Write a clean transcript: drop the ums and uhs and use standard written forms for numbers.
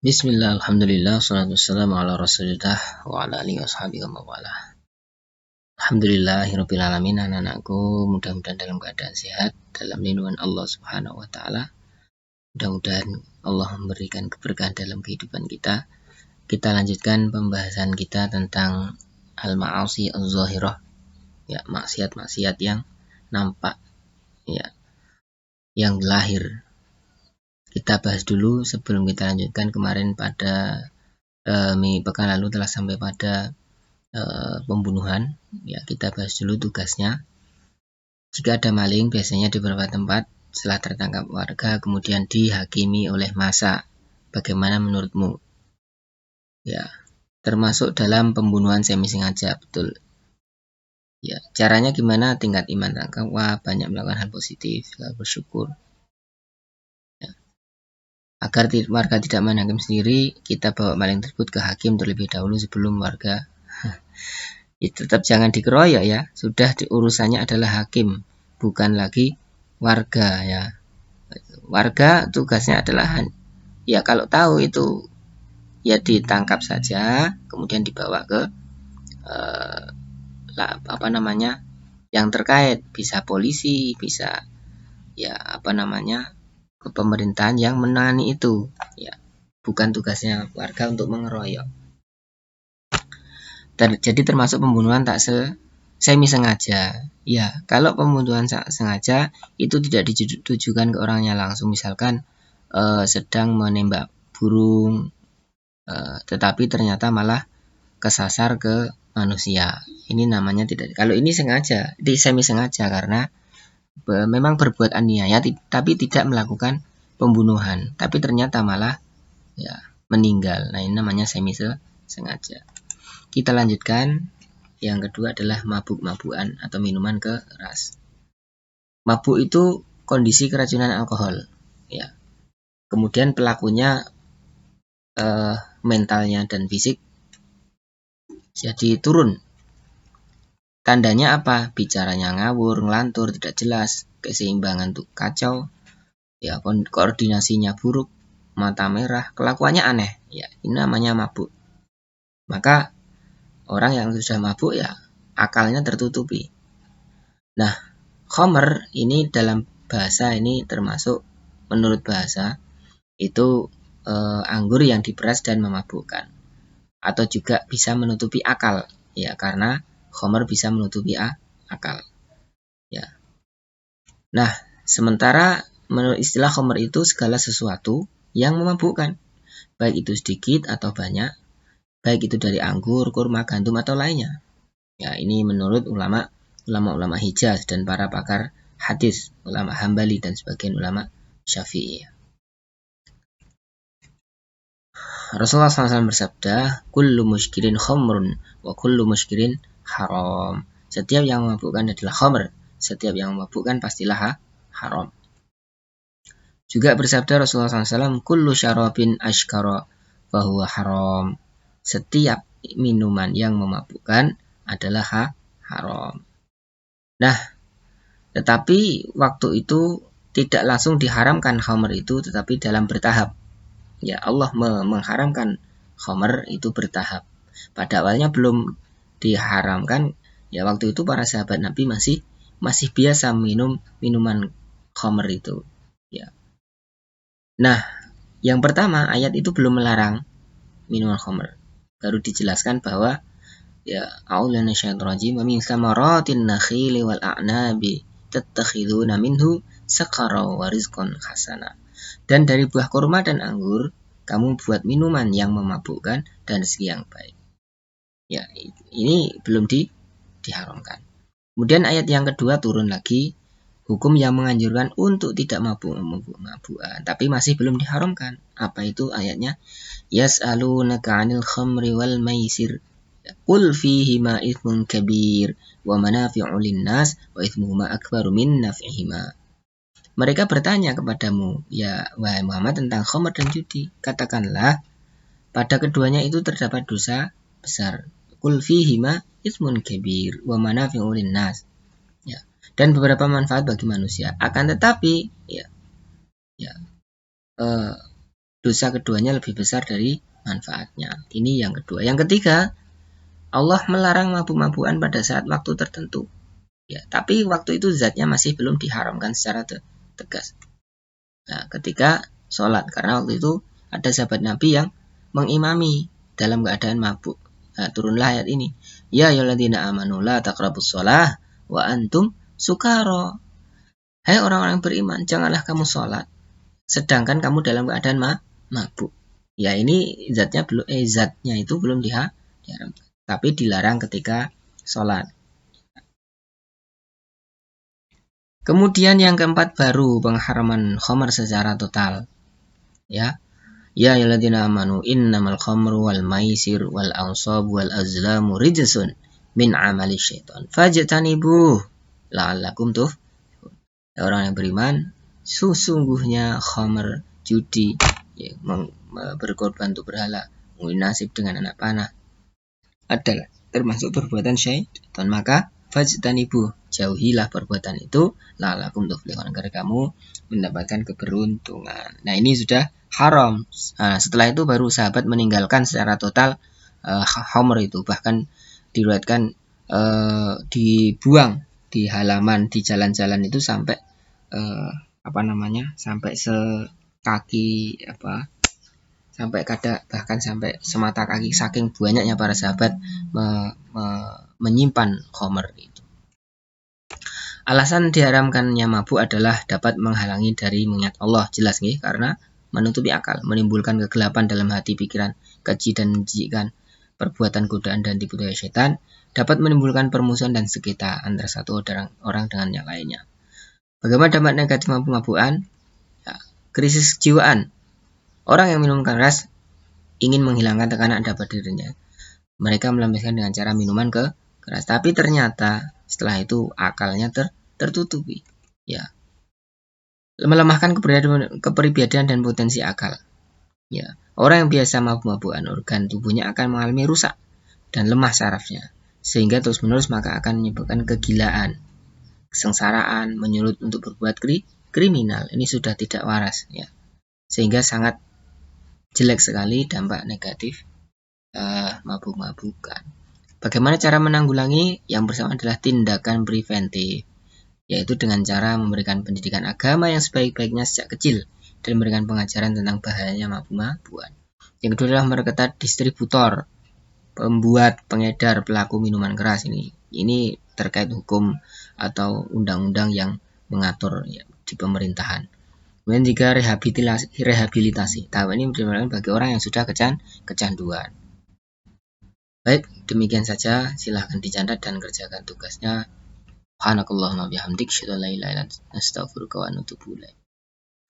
Bismillah, alhamdulillah, salatu wassalamu ala rasulillah wa ala alihi wa sahbihi wa mawala. Alhamdulillahirabbil alamin, anak-anakku mudah-mudahan dalam keadaan sehat dalam lindungan Allah Subhanahu wa taala. Mudah-mudahan Allah memberikan keberkahan dalam kehidupan kita. Kita lanjutkan pembahasan kita tentang al-ma'asi az-zahirah, ya, maksiat-maksiat yang nampak, ya, yang lahir. Kita bahas dulu sebelum kita lanjutkan. Kemarin pada pekan lalu telah sampai pada pembunuhan. Ya, kita bahas dulu tugasnya. Jika ada maling, biasanya di beberapa tempat setelah tertangkap warga kemudian dihakimi oleh massa. Bagaimana menurutmu? Ya, termasuk dalam pembunuhan semi sengaja, betul. Ya, caranya gimana? Tingkat iman taqwa, banyak melakukan hal positif, selalu bersyukur. Agar warga tidak main hakim sendiri, kita bawa maling tersebut ke hakim terlebih dahulu sebelum warga. Ya, tetap jangan dikeroyok ya. Sudah urusannya adalah hakim, bukan lagi warga ya. Warga tugasnya adalah ya kalau tahu itu ya ditangkap saja, kemudian dibawa ke yang terkait, bisa polisi, bisa ya ke pemerintahan yang menangani itu ya, bukan tugasnya warga untuk mengeroyok. Jadi termasuk pembunuhan tak semi sengaja. Ya, kalau pembunuhan sengaja itu tidak ditujukan ke orangnya langsung, misalkan sedang menembak burung, tetapi ternyata malah kesasar ke manusia. Ini namanya tidak. Kalau ini sengaja, di semi sengaja karena memang berbuat aniaya tapi tidak melakukan pembunuhan, tapi ternyata malah ya meninggal. Nah, ini namanya semi sengaja. Kita lanjutkan. Yang kedua adalah mabuk-mabukan atau minuman keras. Mabuk itu kondisi keracunan alkohol ya. Kemudian pelakunya mentalnya dan fisik jadi turun. Tandanya apa? Bicaranya ngawur, ngelantur, tidak jelas, keseimbangan tuh kacau, ya, koordinasinya buruk, mata merah, kelakuannya aneh. Ya, ini namanya mabuk. Maka orang yang sudah mabuk ya akalnya tertutupi. Nah, khamr ini dalam bahasa ini termasuk menurut bahasa itu anggur yang diperas dan memabukkan, atau juga bisa menutupi akal ya, karena khamr bisa menutupi akal ya. Nah, sementara menurut istilah khamr itu segala sesuatu yang memabukkan, baik itu sedikit atau banyak, baik itu dari anggur, kurma, gandum atau lainnya. Ya, ini menurut ulama Hijaz dan para pakar hadis, ulama Hambali dan sebagian ulama Syafi'i. Rasulullah SAW bersabda, kullu muskirin khamrun wa kullu muskirin haram. Setiap yang memabukkan adalah khamr, setiap yang memabukkan pastilah haram. Juga bersabda Rasulullah SAW, kullu syarabin ashkara fahuwa haram. Setiap minuman yang memabukkan adalah haram. Nah, tetapi waktu itu tidak langsung diharamkan khamr itu, tetapi dalam bertahap. Ya, Allah mengharamkan khamr itu bertahap. Pada awalnya belum diharamkan. Ya, waktu itu para sahabat Nabi masih biasa minum minuman khamr itu. Ya. Nah, yang pertama ayat itu belum melarang minuman khamr. Baru dijelaskan bahwa ya a'udzu minasyaitonir rajim wa min samaratin nakhili wal a'nabi tattakhiduna minhu saqara wa rizqan hasana. Dan dari buah kurma dan anggur kamu buat minuman yang memabukkan dan rezeki yang baik. Ya, ini belum diharamkan. Kemudian ayat yang kedua turun lagi, hukum yang menganjurkan untuk tidak mabuk-mabukan, tapi masih belum diharamkan. Apa itu ayatnya? Yas'alunaka 'anil khamri wal maisir qul fihima itsmun kabir wa manafi'u lin-nas wa itsmuhuma akbaru min naf'ihima. Mereka bertanya kepadamu, ya wahai Muhammad, tentang khamr dan judi. Katakanlah, pada keduanya itu terdapat dosa besar. Qul fihima itsmun kabir wa manafi'u lin-nas. Ya, dan beberapa manfaat bagi manusia. Akan tetapi, dosa keduanya lebih besar dari manfaatnya. Ini yang kedua. Yang ketiga, Allah melarang mabuk-mabukan pada saat waktu tertentu. Ya, tapi waktu itu zatnya masih belum diharamkan secara tegas. Nah, ketika sholat, karena waktu itu ada sahabat Nabi yang mengimami dalam keadaan mabuk. Nah, turunlah ayat ini. Ya ayyuhalladzina amanu la taqrabus shalah wa antum sukara. Hai orang-orang beriman, janganlah kamu sholat sedangkan kamu dalam keadaan mabuk. Ya, ini zatnya itu belum diharamkan, tapi dilarang ketika sholat. Kemudian yang keempat baru pengharaman khamar secara total. Ya. Ya ayyuhalladzina amanu innamal khamru wal maisir wal ansab wal azlamu rijsun min amali syaitan fajtanibuh la'allakum tuflihun. Orang yang beriman, sesungguhnya khamar, judi, ya, berkorban untuk berhala, nasib dengan anak panah adalah termasuk perbuatan syaitan. Maka fajtanibuh, jauhilah perbuatan itu, la'allakum tuflihun, agar kamu mendapatkan keberuntungan. Nah, ini sudah haram. Nah, setelah itu baru sahabat meninggalkan secara total khamr itu, bahkan diriwayatkan dibuang di halaman, di jalan-jalan itu sampai sampai sekaki sampai bahkan sampai semata kaki, saking banyaknya para sahabat menyimpan khamr itu. Alasan diharamkannya mabuk adalah dapat menghalangi dari mengingat Allah, jelas nih, karena menutupi akal, menimbulkan kegelapan dalam hati, pikiran, keji dan menjijikkan, perbuatan godaan dan tipu daya setan, dapat menimbulkan permusuhan dan sengketa antara satu orang dengan yang lainnya. Bagaimana dampak negatif mabuk-mabukan? Ya, krisis kejiwaan. Orang yang minum keras ingin menghilangkan tekanan dapat dirinya. Mereka melampiaskan dengan cara minuman keras, tapi ternyata setelah itu akalnya tertutupi. Ya, melemahkan kepribadian dan potensi akal. Ya, orang yang biasa mabuk-mabukan, organ tubuhnya akan mengalami rusak dan lemah sarafnya, sehingga terus-menerus maka akan menyebabkan kegilaan, kesengsaraan, menyulut untuk berbuat kriminal. Ini sudah tidak waras, ya, sehingga sangat jelek sekali dampak negatif mabuk-mabukan. Bagaimana cara menanggulangi? Yang pertama adalah tindakan preventif, yaitu dengan cara memberikan pendidikan agama yang sebaik-baiknya sejak kecil dan memberikan pengajaran tentang bahayanya mabuk-mabukan. Yang kedua adalah memperketat distributor, pembuat, pengedar, pelaku minuman keras ini. Ini terkait hukum atau undang-undang yang mengatur, ya, di pemerintahan. Kemudian juga rehabilitasi. Tahap ini diperlukan bagi orang yang sudah kecanduan. Baik, demikian saja. Silahkan dicatat dan kerjakan tugasnya. Subhanakallahumma bihamdik, asyhadu an la ilaha illa anta, astaghfiruka wa atubu ilaik.